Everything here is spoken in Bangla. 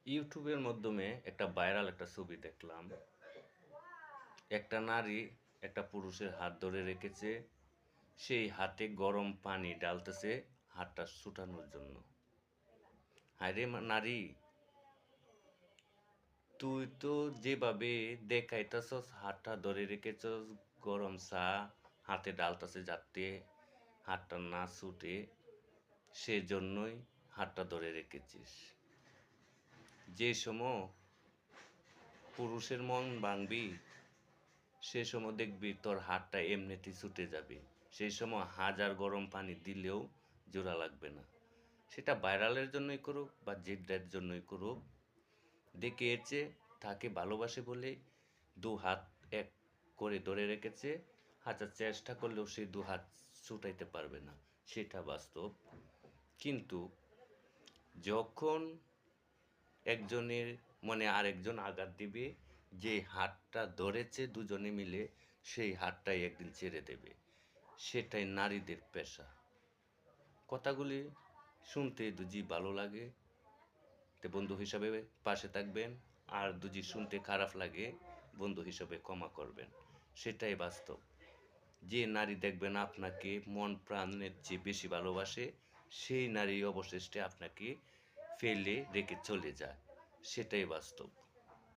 ইউটিউবের মাধ্যমে একটা ভাইরাল একটা ছবি দেখলাম। একটা নারী একটা পুরুষের হাত ধরে রেখেছে, সেই হাতে গরম পানি ঢালতেছে হাতটা ছুটানোর জন্য। হায়রে নারী, তুই তো যেভাবে দেখাইতেছস হাতটা ধরে রেখেছস, গরম চা হাতে ঢালতেছে যাতে হাতটা না ছুটে, সেজন্যই হাতটা ধরে রেখেছিস। যে সময় পুরুষের মন ভাঙবি, সে সময় দেখবি তোর হাতটা এমনিতেই ছুটে যাবে। সেই সময় হাজার গরম পানি দিলেও জোড়া লাগবে না। সেটা ভাইরালের জন্যই করুক বা যেটার জন্যই করুক, দেখিয়েছে তাকে ভালোবাসে বলে দু হাত এক করে ধরে রেখেছে। হাজার চেষ্টা করলেও সে দু হাত ছুটাইতে পারবে না, সেটা বাস্তব। কিন্তু যখন একজনের মনে আরেকজন আঘাত দিবে, যে হাতটা ধরেছে দুজনে মিলে, সেই হাতটাই একদিন ছেড়ে দেবে। সেটাই নারীদের পেশা। কথাগুলি শুনতে দুজি ভালো লাগে, তো বন্ধু হিসাবে পাশে থাকবেন। আর দুজি শুনতে খারাপ লাগে, বন্ধু হিসাবে ক্ষমা করবেন। সেটাই বাস্তব। যে নারী দেখবেন আপনাকে মন প্রাণের চেয়ে বেশি ভালোবাসে, সেই নারী অবশেষে আপনাকে ফেলে রেখে চলে যায়। সেটাই বাস্তব।